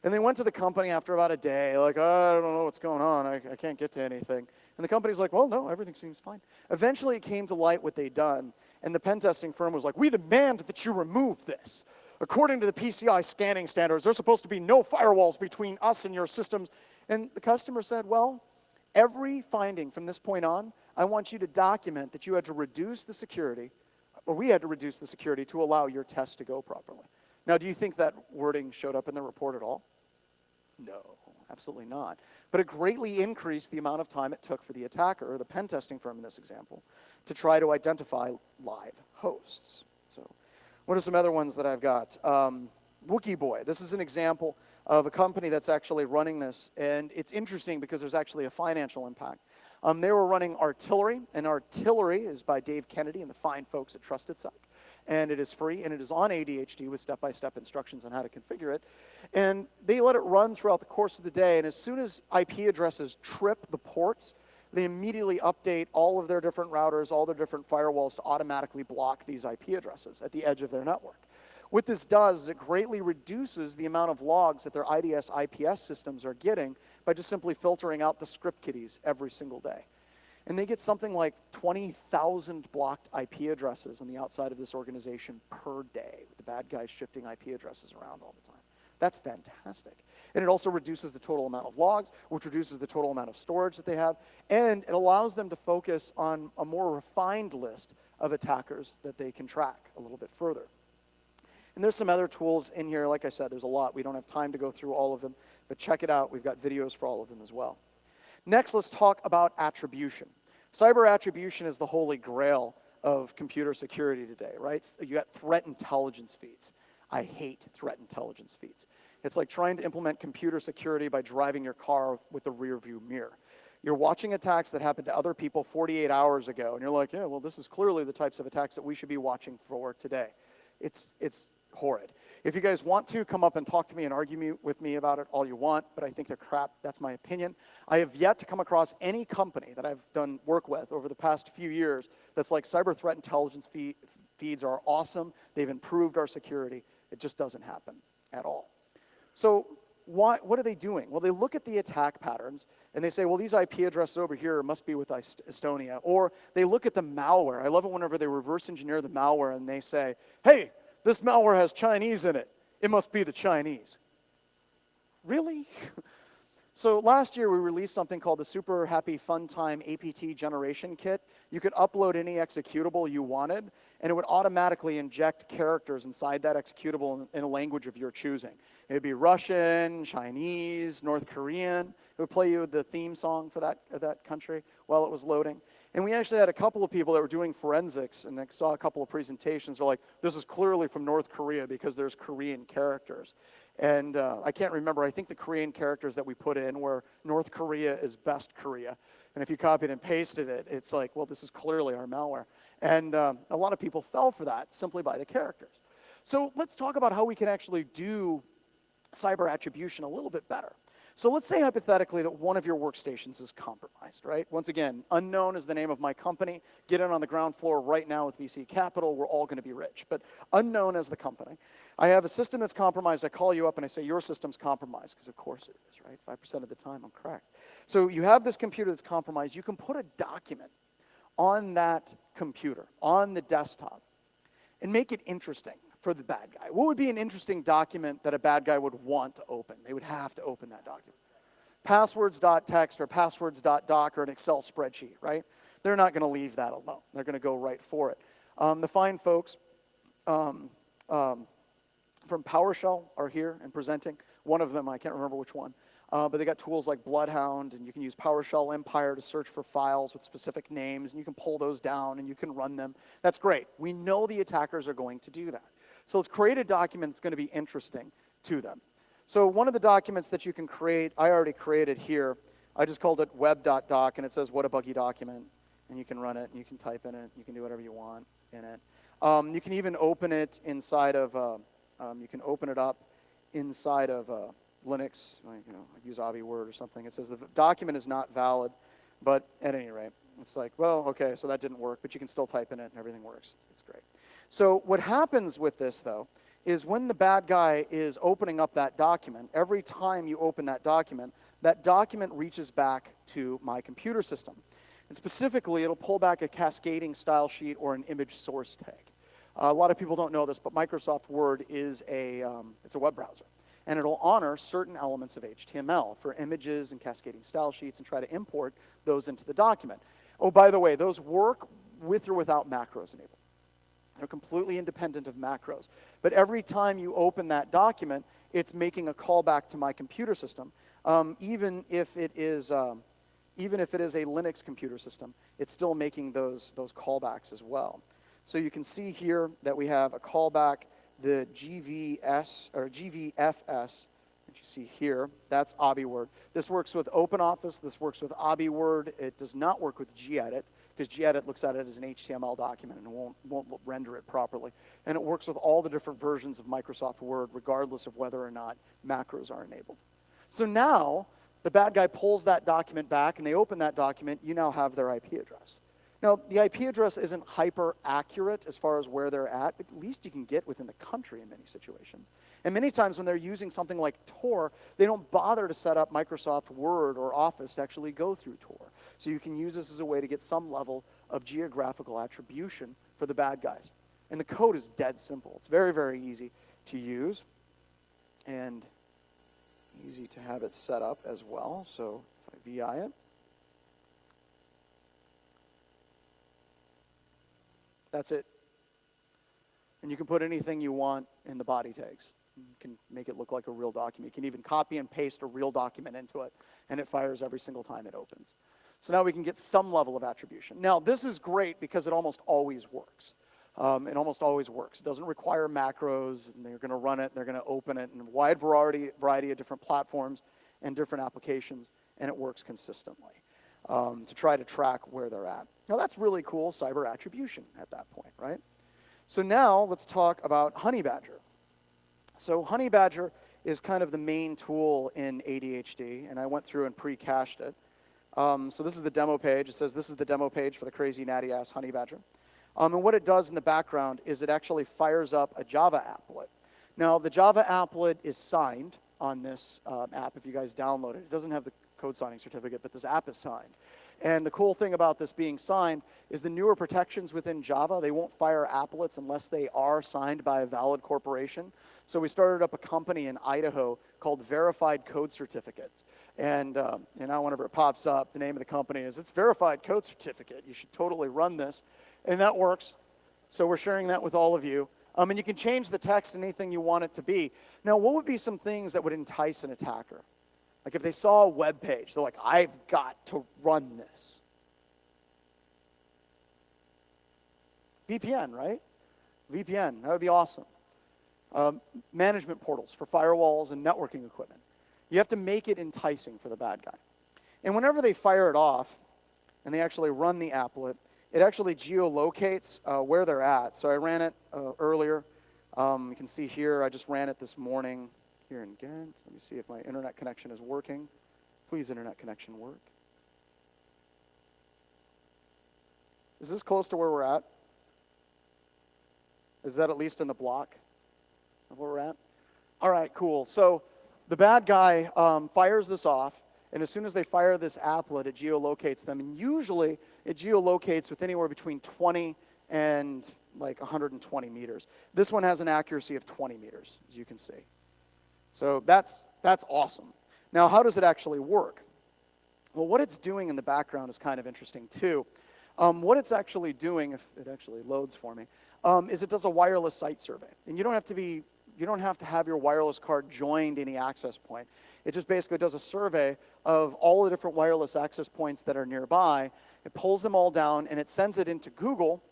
[SPEAKER 1] And they went to the company after about a day, like, oh, I don't know what's going on. I can't get to anything. And the company's like, well, no, everything seems fine. Eventually, it came to light what they'd done, and the pen testing firm was like, we demand that you remove this. According to the PCI scanning standards, there's supposed to be no firewalls between us and your systems. And the customer said, well, every finding from this point on, I want you to document that you had to reduce the security, or we had to reduce the security to allow your test to go properly. Now, do you think that wording showed up in the report at all? No, absolutely not. But it greatly increased the amount of time it took for the attacker, or the pen testing firm in this example, to try to identify live hosts. So what are some other ones that I've got? Wookie Boy. This is an example of a company that's actually running this, and it's interesting because there's actually a financial impact. They were running Artillery, and Artillery is by Dave Kennedy and the fine folks at TrustedSec. and it is free, and it is on ADHD with step-by-step instructions on how to configure it. And they let it run throughout the course of the day, and as soon as IP addresses trip the ports, they immediately update all of their different routers, all their different firewalls to automatically block these IP addresses at the edge of their network. What this does is it greatly reduces the amount of logs that their IDS IPS systems are getting by just simply filtering out the script kiddies every single day. And they get something like 20,000 blocked IP addresses on the outside of this organization per day, with the bad guys shifting IP addresses around all the time. That's fantastic. And it also reduces the total amount of logs, which reduces the total amount of storage that they have, and it allows them to focus on a more refined list of attackers that they can track a little bit further. And there's some other tools in here. Like I said, there's a lot. We don't have time to go through all of them, but check it out. We've got videos for all of them as well. Next, let's talk about attribution. Cyber attribution is the holy grail of computer security today, right? You got threat intelligence feeds. I hate threat intelligence feeds. It's like trying to implement computer security by driving your car with the rear view mirror. You're watching attacks that happened to other people 48 hours ago, and you're like, yeah, well, this is clearly the types of attacks that we should be watching for today. It's horrid. If you guys want to, come up and talk to me and argue with me about it all you want, but I think they're crap. That's my opinion. I have yet to come across any company that I've done work with over the past few years that's like cyber threat intelligence feeds are awesome. They've improved our security. It just doesn't happen at all. So what are they doing? Well, they look at the attack patterns and they say, well, these IP addresses over here must be with Estonia. Or they look at the malware. I love it whenever they reverse engineer the malware and they say, hey, this malware has Chinese in it. It must be the Chinese. Really? So last year we released something called the Super Happy Fun Time APT Generation Kit. You could upload any executable you wanted, and it would automatically inject characters inside that executable in a language of your choosing. It would be Russian, Chinese, North Korean. It would play you the theme song for that country while it was loading. And we actually had a couple of people that were doing forensics, and they saw a couple of presentations. They're like, this is clearly from North Korea because there's Korean characters. And I can't remember. I think the Korean characters that we put in were North Korea is best Korea. And if you copied and pasted it, it's like, well, this is clearly our malware. And a lot of people fell for that simply by the characters. So let's talk about how we can actually do cyber attribution a little bit better. So let's say hypothetically that one of your workstations is compromised, right? Once again, unknown is the name of my company. Get in on the ground floor right now with VC Capital. We're all going to be rich. But unknown as the company. I have a system that's compromised. I call you up and I say, your system's compromised, because of course it is, right? 5% of the time I'm correct. So you have this computer that's compromised. You can put a document on that computer, on the desktop, and make it interesting for the bad guy. What would be an interesting document that a bad guy would want to open? They would have to open that document. Passwords.txt or passwords.doc or an Excel spreadsheet, right? They're not going to leave that alone. They're going to go right for it. The fine folks from PowerShell are here and presenting. One of them, I can't remember which one, but they got tools like Bloodhound, and you can use PowerShell Empire to search for files with specific names, and you can pull those down and you can run them. That's great. We know the attackers are going to do that. So let's create a document that's going to be interesting to them. So one of the documents that you can create, I already created here. I just called it web.doc, and it says, what a buggy document. And you can run it, and you can type in it. You can do whatever you want in it. You can even open it inside of, you can open it up inside of Linux. Like, use AbiWord or something. It says the document is not valid, but at any rate, it's like, well, okay, so that didn't work, but you can still type in it, and everything works. It's great. So what happens with this, though, is when the bad guy is opening up that document, every time you open that document reaches back to my computer system. And specifically, it'll pull back a cascading style sheet or an image source tag. A lot of people don't know this, but Microsoft Word is it's a web browser. And it'll honor certain elements of HTML for images and cascading style sheets and try to import those into the document. Oh, by the way, those work with or without macros enabled. They're completely independent of macros. But every time you open that document, it's making a callback to my computer system. Even if it is a Linux computer system, it's still making those callbacks as well. So you can see here that we have a callback, the GVS or GVFS, that you see here. That's AbiWord. This works with OpenOffice. This works with AbiWord. It does not work with gedit, because gedit looks at it as an HTML document and won't render it properly. And it works with all the different versions of Microsoft Word, regardless of whether or not macros are enabled. So now, the bad guy pulls that document back, and they open that document, you now have their IP address. Now, the IP address isn't hyper accurate as far as where they're at, but at least you can get within the country in many situations. And many times when they're using something like Tor, they don't bother to set up Microsoft Word or Office to actually go through Tor. So you can use this as a way to get some level of geographical attribution for the bad guys. And the code is dead simple. It's very, very easy to use and easy to have it set up as well. So if I VI it, that's it. And you can put anything you want in the body tags. You can make it look like a real document. You can even copy and paste a real document into it, and it fires every single time it opens. So now we can get some level of attribution. Now, this is great because it almost always works. It almost always works. It doesn't require macros, and they're going to run it, and they're going to open it in a wide variety of different platforms and different applications, and it works consistently to try to track where they're at. Now, that's really cool cyber attribution at that point, right? So now let's talk about Honey Badger. So Honey Badger is kind of the main tool in ADHD, and I went through and pre-cached it. So this is the demo page. It says this is the demo page for the crazy natty ass Honey Badger. And what it does in the background is it actually fires up a Java applet. Now, the Java applet is signed on this app if you guys download it. It doesn't have the code signing certificate, but this app is signed. And the cool thing about this being signed is the newer protections within Java, they won't fire applets unless they are signed by a valid corporation. So we started up a company in Idaho called Verified Code Certificate. And now whenever it pops up, the name of the company is, it's Verified Code Certificate. You should totally run this. And that works. So we're sharing that with all of you. And you can change the text to anything you want it to be. Now, what would be some things that would entice an attacker? Like if they saw a web page, they're like, I've got to run this. VPN, right? VPN, that would be awesome. Management portals for firewalls and networking equipment. You have to make it enticing for the bad guy. And whenever they fire it off and they actually run the applet, it actually geolocates where they're at. So I ran it earlier. You can see here, I just ran it this morning here in Ghent. Let me see if my internet connection is working. Please, internet connection, work. Is this close to where we're at? Is that at least in the block of where we're at? All right, cool. So the bad guy fires this off, and as soon as they fire this applet, it geolocates them. And usually, it geolocates with anywhere between 20 and like 120 meters. This one has an accuracy of 20 meters, as you can see. So that's awesome. Now, how does it actually work? Well, what it's doing in the background is kind of interesting, too. What it's actually doing, if it actually loads for me, is it does a wireless site survey. And you don't have to have your wireless card joined any access point. It just basically does a survey of all the different wireless access points that are nearby. It pulls them all down, and it sends it into Google,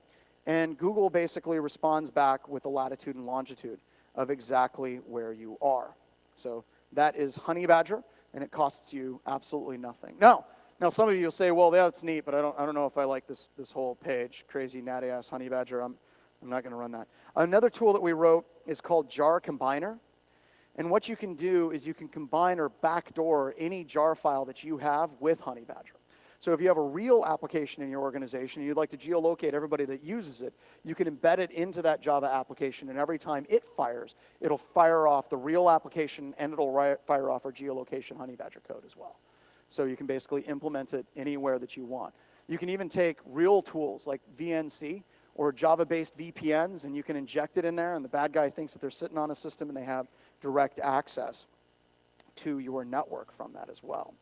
[SPEAKER 1] and Google basically responds back with the latitude and longitude of exactly where you are. So that is Honey Badger, and it costs you absolutely nothing. Now some of you will say, well, that's neat, but I don't know if I like this whole page. Crazy natty ass Honey Badger. I'm not going to run that. Another tool that we wrote is called Jar Combiner. And what you can do is you can combine or backdoor any jar file that you have with Honey Badger. So if you have a real application in your organization and you'd like to geolocate everybody that uses it, you can embed it into that Java application, and every time it fires, it'll fire off the real application, and it'll fire off our geolocation Honey Badger code as well. So you can basically implement it anywhere that you want. You can even take real tools like VNC or Java-based VPNs, and you can inject it in there, and the bad guy thinks that they're sitting on a system and they have direct access to your network from that as well.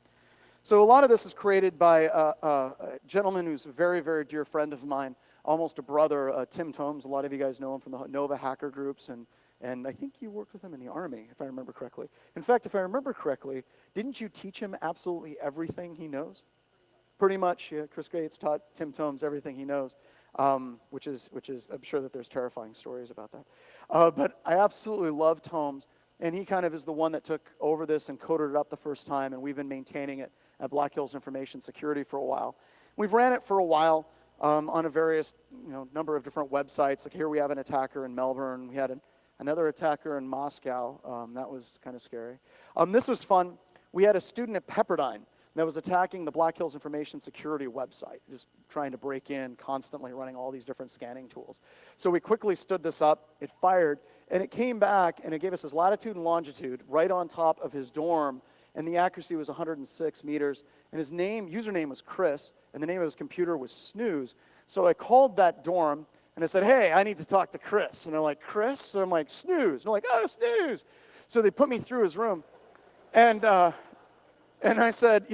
[SPEAKER 1] So a lot of this is created by a gentleman who's a very, very dear friend of mine, almost a brother, Tim Tomes. A lot of you guys know him from the Nova hacker groups, and I think you worked with him in the Army, if I remember correctly. In fact, if I remember correctly, didn't you teach him absolutely everything he knows? Pretty much, yeah. Chris Gates taught Tim Tomes everything he knows, which is, I'm sure that there's terrifying stories about that. But I absolutely love Tomes, and he kind of is the one that took over this and coded it up the first time, and we've been maintaining it at Black Hills Information Security for a while. We've ran it for a while. on a various, number of different websites. Like here we have an attacker in Melbourne. We had another attacker in Moscow. That was kind of scary. This was fun. We had a student at Pepperdine that was attacking the Black Hills Information Security website, just trying to break in, constantly running all these different scanning tools. So we quickly stood this up, it fired, and it came back, and it gave us his latitude and longitude right on top of his dorm, and the accuracy was 106 meters, and his username was Chris, and the name of his computer was Snooze. So I called that dorm, and I said, hey, I need to talk to Chris. And they're like, Chris? And I'm like, Snooze. And they're like, oh, Snooze. So they put me through his room, and I said,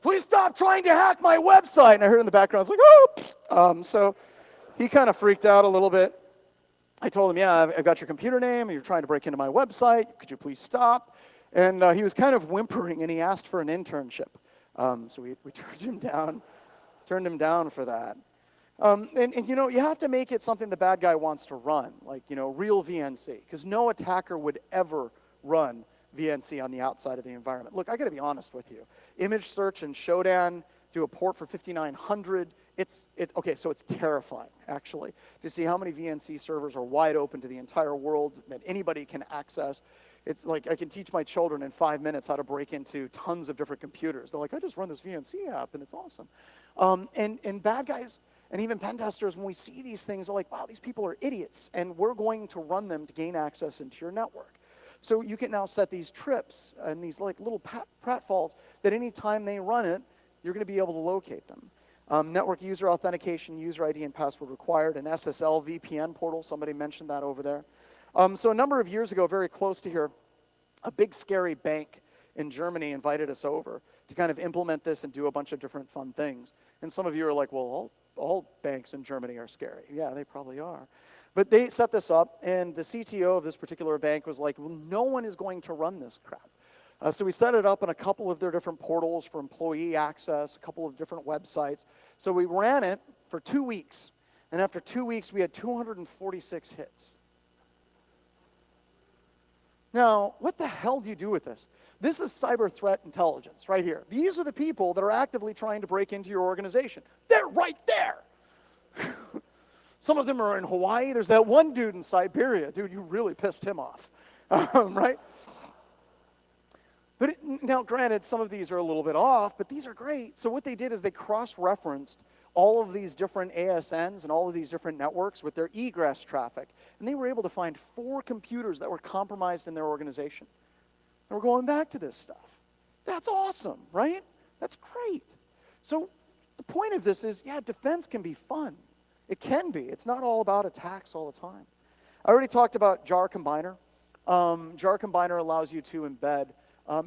[SPEAKER 1] please stop trying to hack my website. And I heard in the background, I was like, oh. So he kind of freaked out a little bit. I told him, yeah, I've got your computer name, and you're trying to break into my website. Could you please stop? And he was kind of whimpering, and he asked for an internship. So we turned him down for that. And you have to make it something the bad guy wants to run, like, real VNC, because no attacker would ever run VNC on the outside of the environment. Look, I got to be honest with you. Image search and Shodan do a port for 5900. Okay, so it's terrifying, actually, to see how many VNC servers are wide open to the entire world that anybody can access. It's like I can teach my children in 5 minutes how to break into tons of different computers. They're like, I just run this VNC app, and it's awesome. And bad guys and even pen testers, when we see these things, they're like, wow, these people are idiots, and we're going to run them to gain access into your network. So you can now set these trips and these like little pratfalls that any time they run it, you're going to be able to locate them. Network user authentication, user ID and password required, an SSL VPN portal, somebody mentioned that over there. So a number of years ago, very close to here, a big scary bank in Germany invited us over to kind of implement this and do a bunch of different fun things. And some of you are like, well, all banks in Germany are scary. Yeah, they probably are. But they set this up, and the CTO of this particular bank was like, well, no one is going to run this crap. So we set it up on a couple of their different portals for employee access, a couple of different websites. So we ran it for 2 weeks, and after 2 weeks, we had 246 hits. Now, what the hell do you do with this? This is cyber threat intelligence right here. These are the people that are actively trying to break into your organization. They're right there. Some of them are in Hawaii. There's that one dude in Siberia. Dude, you really pissed him off, right? But now, granted, some of these are a little bit off, but these are great. So what they did is they cross-referenced all of these different ASNs and all of these different networks with their egress traffic, and they were able to find 4 computers that were compromised in their organization. And we're going back to this stuff. That's awesome, right? That's great. So the point of this is, yeah, defense can be fun. It can be. It's not all about attacks all the time. I already talked about jar combiner. Jar combiner allows you to embed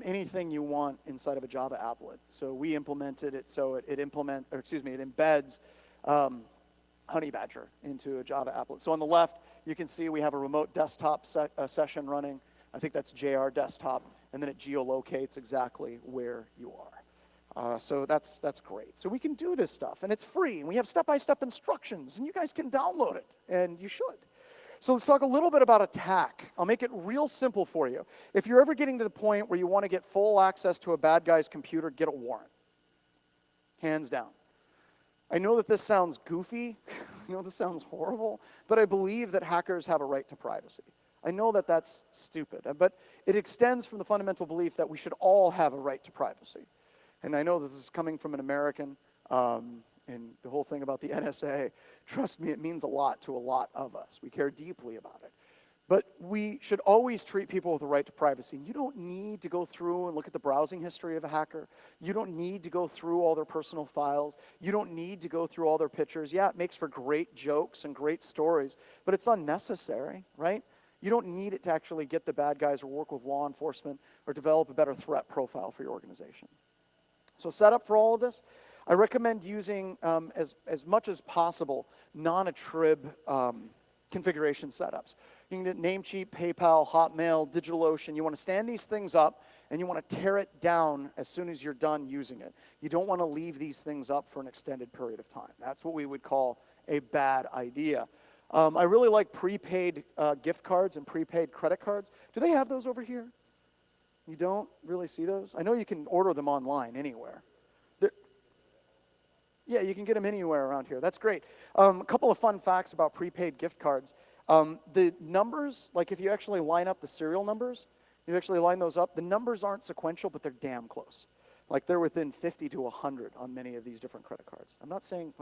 [SPEAKER 1] anything you want inside of a Java applet. So we implemented it so it embeds Honey Badger into a Java applet. So on the left, you can see we have a remote desktop session running. I think that's JR desktop, and then it geolocates exactly where you are. So that's great. So we can do this stuff, and it's free, and we have step-by-step instructions, and you guys can download it, and you should. So let's talk a little bit about attack. I'll make it real simple for you. If you're ever getting to the point where you want to get full access to a bad guy's computer, get a warrant. Hands down. I know that this sounds goofy. I know this sounds horrible, but I believe that hackers have a right to privacy. I know that that's stupid, but it extends from the fundamental belief that we should all have a right to privacy. And I know that this is coming from an American, and the whole thing about the NSA, trust me, it means a lot to a lot of us. We care deeply about it. But we should always treat people with a right to privacy. You don't need to go through and look at the browsing history of a hacker. You don't need to go through all their personal files. You don't need to go through all their pictures. Yeah, it makes for great jokes and great stories, but it's unnecessary, right? You don't need it to actually get the bad guys or work with law enforcement or develop a better threat profile for your organization. So set up for all of this, I recommend using, as much as possible, non-attrib configuration setups. You can get Namecheap, PayPal, Hotmail, DigitalOcean. You want to stand these things up, and you want to tear it down as soon as you're done using it. You don't want to leave these things up for an extended period of time. That's what we would call a bad idea. I really like prepaid gift cards and prepaid credit cards. Do they have those over here? You don't really see those? I know you can order them online anywhere. Yeah, you can get them anywhere around here. That's great. A couple of fun facts about prepaid gift cards. The numbers, like if you actually line up the serial numbers, you actually line those up, the numbers aren't sequential, but they're damn close. Like they're within 50 to 100 on many of these different credit cards. I'm not saying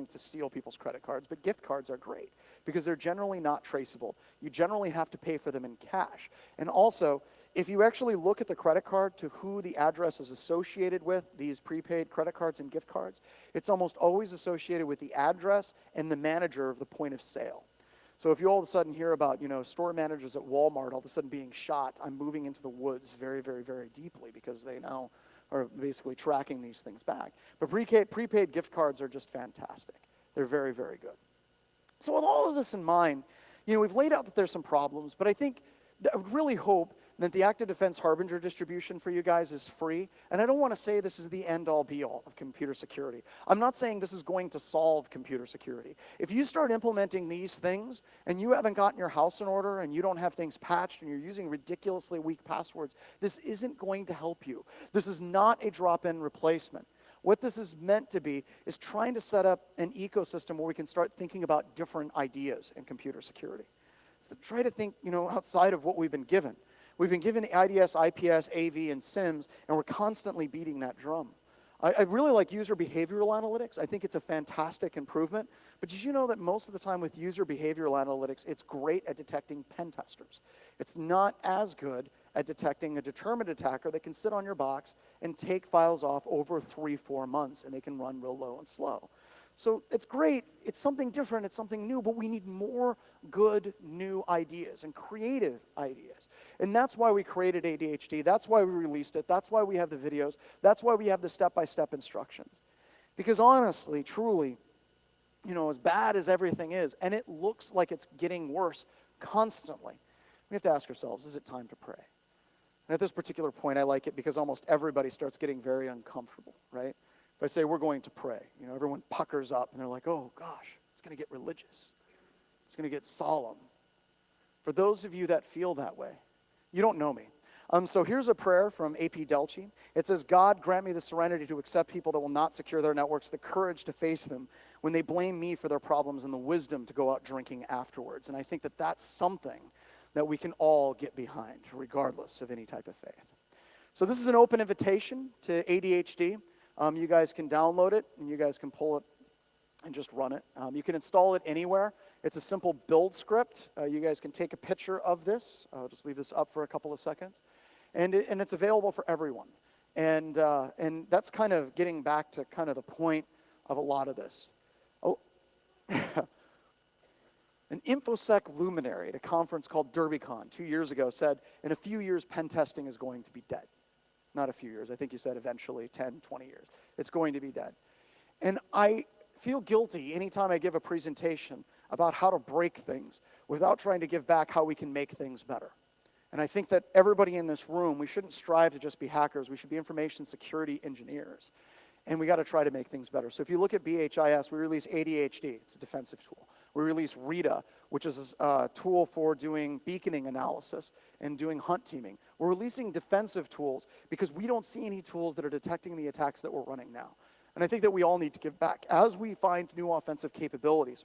[SPEAKER 1] to steal people's credit cards, but gift cards are great because they're generally not traceable. You generally have to pay for them in cash. And also, if you actually look at the credit card to who the address is associated with, these prepaid credit cards and gift cards, it's almost always associated with the address and the manager of the point of sale. So if you all of a sudden hear about, store managers at Walmart all of a sudden being shot, I'm moving into the woods very, very, very deeply because they now are basically tracking these things back. But prepaid gift cards are just fantastic. They're very, very good. So with all of this in mind, we've laid out that there's some problems, but I think, I would really hope that the Active Defense Harbinger distribution for you guys is free. And I don't want to say this is the end-all be-all of computer security. I'm not saying this is going to solve computer security. If you start implementing these things and you haven't gotten your house in order and you don't have things patched and you're using ridiculously weak passwords, this isn't going to help you. This is not a drop-in replacement. What this is meant to be is trying to set up an ecosystem where we can start thinking about different ideas in computer security. So try to think, outside of what we've been given. We've been given IDS, IPS, AV, and SIMs, and we're constantly beating that drum. I really like user behavioral analytics. I think it's a fantastic improvement. But did you know that most of the time with user behavioral analytics, it's great at detecting pen testers. It's not as good at detecting a determined attacker that can sit on your box and take files off over 3-4 months, and they can run real low and slow. So it's great, it's something different, it's something new, but we need more good new ideas and creative ideas. And that's why we created ADHD, that's why we released it, that's why we have the videos, that's why we have the step-by-step instructions. Because honestly, truly, as bad as everything is, and it looks like it's getting worse constantly, we have to ask ourselves, is it time to pray? And at this particular point, I like it because almost everybody starts getting very uncomfortable, right? If I say we're going to pray, everyone puckers up and they're like, oh gosh, it's going to get religious. It's going to get solemn. For those of you that feel that way, you don't know me. So here's a prayer from A.P. Delchi. It says, God, grant me the serenity to accept people that will not secure their networks, the courage to face them when they blame me for their problems, and the wisdom to go out drinking afterwards. And I think that that's something that we can all get behind, regardless of any type of faith. So this is an open invitation to ADHD. You guys can download it, and you guys can pull it and just run it. You can install it anywhere. It's a simple build script. You guys can take a picture of this. I'll just leave this up for a couple of seconds. And it's available for everyone. And that's kind of getting back to kind of the point of a lot of this. Oh, an infosec luminary at a conference called BruCON 2 years ago said, in a few years, pen testing is going to be dead. Not a few years. I think you said eventually 10, 20 years. It's going to be dead. And I feel guilty anytime I give a presentation about how to break things without trying to give back how we can make things better. And I think that everybody in this room, we shouldn't strive to just be hackers. We should be information security engineers. And we got to try to make things better. So if you look at BHIS, we release ADHD. It's a defensive tool. We release RITA, which is a tool for doing beaconing analysis and doing hunt teaming. We're releasing defensive tools because we don't see any tools that are detecting the attacks that we're running now. And I think that we all need to give back. As we find new offensive capabilities,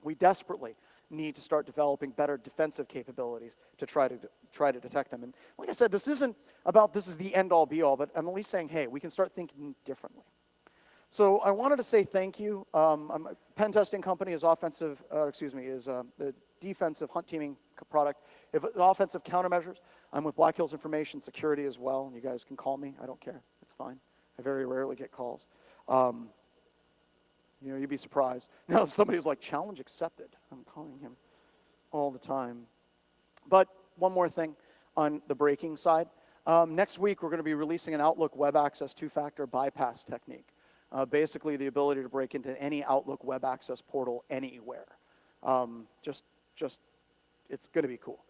[SPEAKER 1] we desperately need to start developing better defensive capabilities to try to detect them. And like I said, this isn't about this is the end-all be-all, but I'm at least saying, hey, we can start thinking differently. So I wanted to say thank you. A pen testing company is the defensive hunt teaming product. If offensive countermeasures, I'm with Black Hills Information Security as well. You guys can call me. I don't care. It's fine. I very rarely get calls. You'd be surprised. Now somebody's like, challenge accepted. I'm calling him all the time. But one more thing on the breaking side. Next week, we're going to be releasing an Outlook web access two-factor bypass technique. Basically, the ability to break into any Outlook web access portal anywhere. It's going to be cool.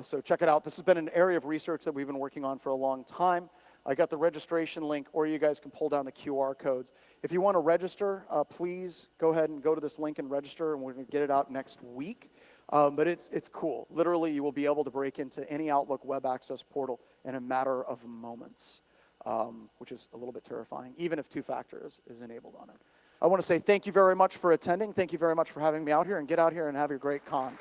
[SPEAKER 1] So check it out. This has been an area of research that we've been working on for a long time. I got the registration link, or you guys can pull down the QR codes. If you want to register, please go ahead and go to this link and register, and we're going to get it out next week. But it's cool. Literally, you will be able to break into any Outlook web access portal in a matter of moments. which is a little bit terrifying, even if two-factor is enabled on it. I want to say thank you very much for attending. Thank you very much for having me out here, and get out here and have your great con.